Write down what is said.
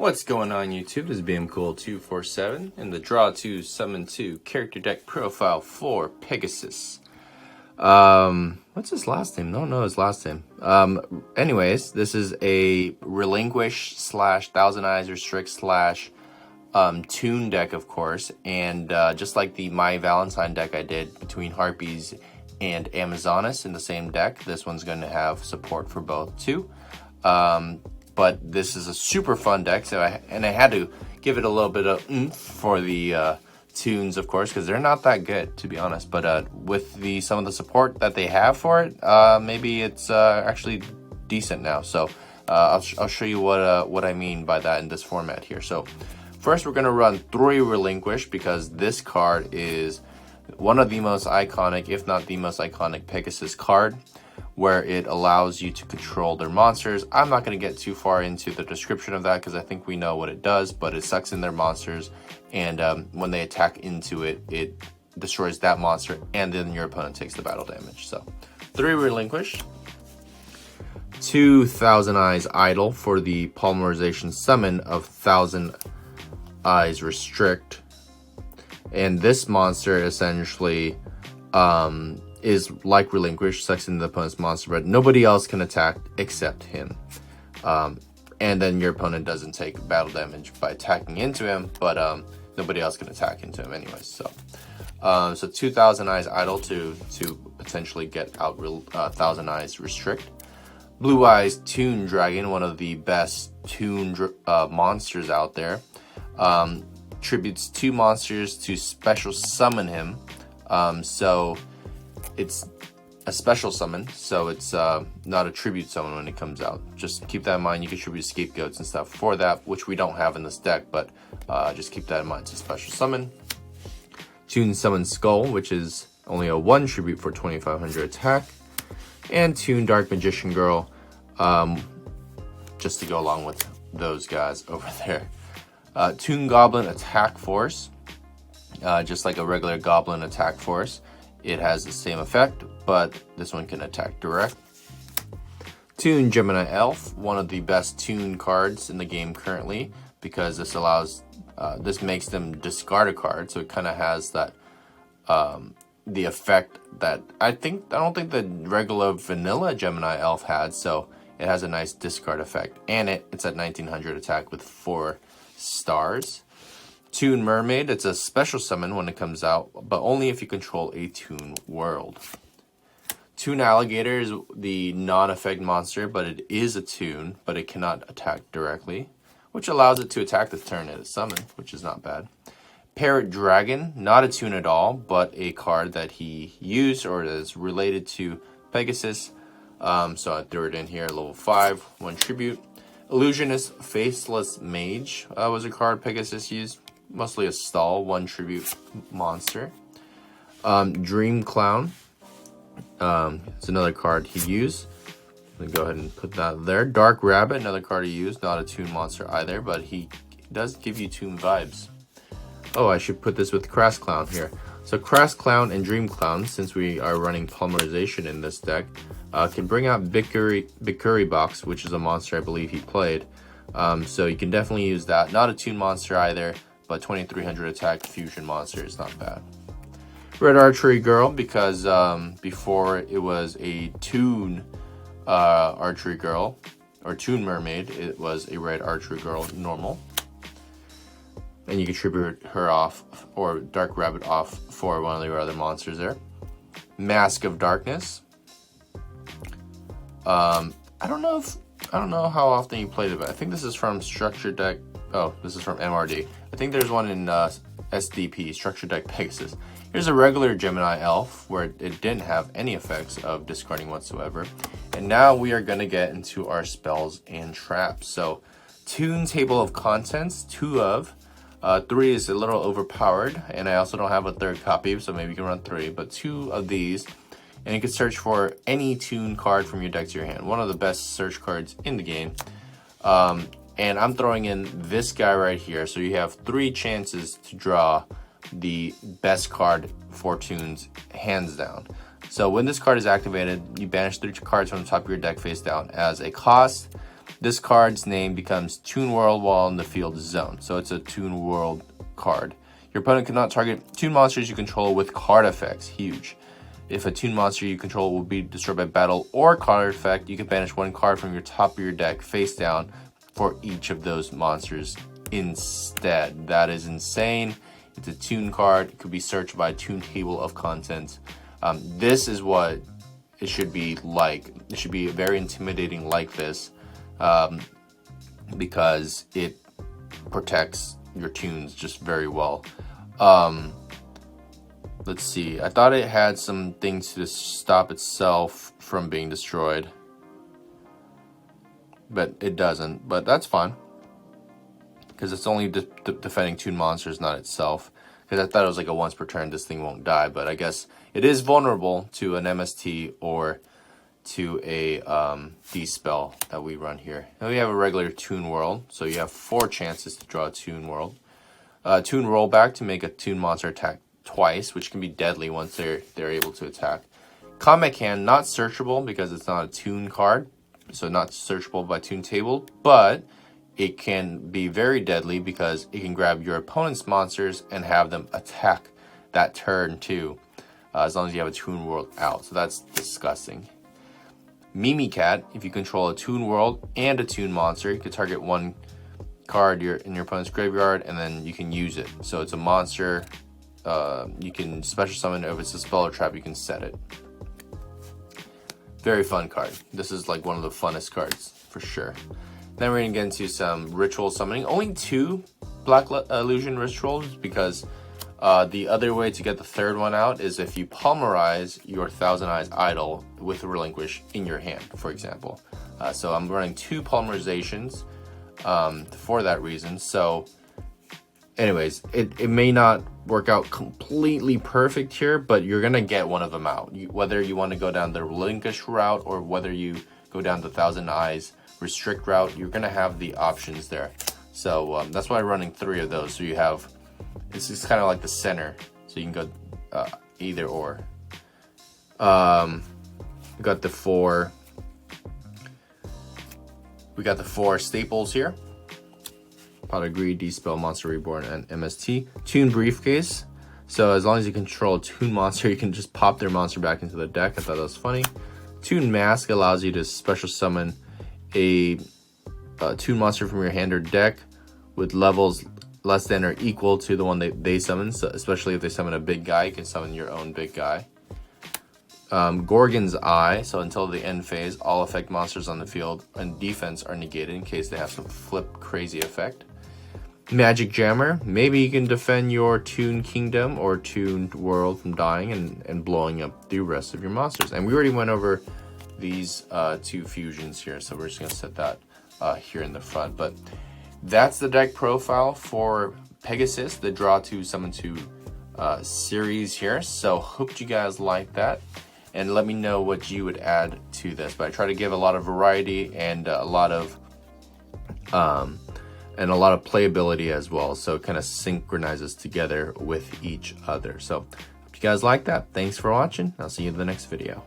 What's going on YouTube? This is BMCool247 in the Draw 2 Summon 2 character deck profile for Pegasus. What's his last name? Don't know his last name. Anyways, this is a Relinquish / Thousand Eyes Restrict / Tune deck, of course, and just like the My Valentine deck I did between Harpies and Amazonas in the same deck, this one's going to have support for both too. But this is a super fun deck, so I had to give it a little bit of oomph for the tunes, of course, because they're not that good, to be honest. But with some of the support that they have for it, maybe it's actually decent now. So I'll show you what I mean by that in this format here. So first, we're gonna run 3 Relinquish because this card is one of the most iconic, if not the most iconic, Pegasus card, where it allows you to control their monsters. I'm not going to get too far into the description of that because I think we know what it does, but it sucks in their monsters, and when they attack into it, it destroys that monster, and then your opponent takes the battle damage. So 3 Relinquish, 2 Thousand Eyes Idle for the polymerization summon of Thousand Eyes Restrict, and this monster essentially is like Relinquish, sucks into the opponent's monster, but nobody else can attack except him. And then your opponent doesn't take battle damage by attacking into him, but nobody else can attack into him anyways. So 2 Thousand Eyes Idle to potentially get out Thousand Eyes Restrict. Blue Eyes Toon Dragon, one of the best Toon monsters out there. Tributes 2 monsters to special summon him. So it's a special summon, so it's not a tribute summon when it comes out. Just keep that in mind. You can tribute scapegoats and stuff for that, which we don't have in this deck, but just keep that in mind. It's a special summon. Toon Summon Skull, which is only a 1 tribute for 2500 attack. And Toon Dark Magician Girl, just to go along with those guys over there. Toon Goblin Attack Force, just like a regular Goblin Attack Force. It has the same effect, but this one can attack direct. Toon Gemini Elf, one of the best Toon cards in the game currently, because this allows, this makes them discard a card, so it kind of has that, the effect that I don't think the regular vanilla Gemini Elf had, so it has a nice discard effect, and it's at 1900 attack with 4 stars. Toon Mermaid, it's a special summon when it comes out, but only if you control a Toon world. Toon Alligator is the non-effect monster, but it is a Toon, but it cannot attack directly, which allows it to attack the turn it is summoned, which is not bad. Parrot Dragon, not a Toon at all, but a card that he used or is related to Pegasus, so I threw it in here, level 5, 1 tribute. Illusionist Faceless Mage was a card Pegasus used. Mostly a stall, 1 tribute monster. Dream Clown. It's another card he used. Let me go ahead and put that there. Dark Rabbit, another card he used. Not a Toon monster either, but he does give you Toon vibes. Oh, I should put this with Crass Clown here. So Crass Clown and Dream Clown, since we are running polymerization in this deck, can bring out Big Curry Box, which is a monster I believe he played. So you can definitely use that. Not a Toon monster either, but 2300 attack fusion monster is not bad. Red Archery Girl, because before it was a Toon Archery Girl, or Toon Mermaid, it was a Red Archery Girl normal. And you can tribute her off, or Dark Rabbit off, for one of your other monsters there. Mask of Darkness. I don't know how often you played it, but I think this is from Structure Deck. Oh, this is from MRD. I think there's one in SDP, Structure Deck Pegasus. Here's a regular Gemini Elf, where it didn't have any effects of discarding whatsoever. And now we are going to get into our spells and traps. So, Toon Table of Contents, 2 of. 3 is a little overpowered, and I also don't have a 3rd copy, so maybe you can run 3. But 2 of these, and you can search for any Toon card from your deck to your hand. One of the best search cards in the game. And I'm throwing in this guy right here. So you have 3 chances to draw the best card for Toons, hands down. So when this card is activated, you banish 3 cards from the top of your deck face down as a cost. this card's name becomes Toon World while in the field zone. So it's a Toon World card. Your opponent cannot target Toon monsters you control with card effects. Huge. If a Toon monster you control will be destroyed by battle or card effect, you can banish one card from your top of your deck face down for each of those monsters instead. That is insane. It's a Toon card. It could be searched by Toon table of contents. This is what it should be like. It should be very intimidating like this, because it protects your Toons just very well. Let's see. I thought it had some things to stop itself from being destroyed, but it doesn't. But that's fine, because it's only defending Toon monsters, not itself. Because I thought it was like a once per turn, this thing won't die, but I guess it is vulnerable to an MST or to a D-spell that we run here. Now we have a regular Toon World, so you have 4 chances to draw a Toon World. Toon Rollback to make a Toon monster attack twice, which can be deadly once they're able to attack. Combat Can, not searchable because it's not a Toon card, so not searchable by Toon table, but it can be very deadly because it can grab your opponent's monsters and have them attack that turn too, as long as you have a Toon World out. So that's disgusting. Mimicat, if you control a Toon World and a Toon monster, you can target one card in your opponent's graveyard and then you can use it. So it's a monster. You can special summon it. If it's a spell or trap, you can set it. Very fun card. This is like one of the funnest cards for sure. Then we're going to get into some ritual summoning. Only 2 Black Illusion rituals, because the other way to get the third one out is if you polymerize your Thousand Eyes Idol with Relinquish in your hand, for example. So I'm running 2 polymerizations for that reason. So anyways, it may not work out completely perfect here, but you're going to get one of them out. Whether you want to go down the Relinquish route or whether you go down the Thousand Eyes Restrict route, you're going to have the options there. So that's why I'm running 3 of those. So you have, this is kind of like the center, so you can go either or. We got the 4 staples here: Pot of Greed, D-Spell, Monster Reborn, and MST. Toon Briefcase, so as long as you control a Toon monster, you can just pop their monster back into the deck. I thought that was funny. Toon Mask allows you to special summon a Toon monster from your hand or deck with levels less than or equal to the one they summon. So especially if they summon a big guy, you can summon your own big guy. Gorgon's Eye, so until the end phase, all effect monsters on the field and defense are negated in case they have some flip crazy effect. Magic Jammer, maybe you can defend your Toon Kingdom or Toon World from dying and blowing up the rest of your monsters. And we already went over these 2 fusions here, so we're just going to set that here in the front. But that's the deck profile for Pegasus, the Draw 2 Summon 2 series here. So hope you guys like that, and let me know what you would add to this. But I try to give a lot of variety and a lot of playability as well, so it kind of synchronizes together with each other. So hope you guys like that. Thanks for watching. I'll see you in the next video.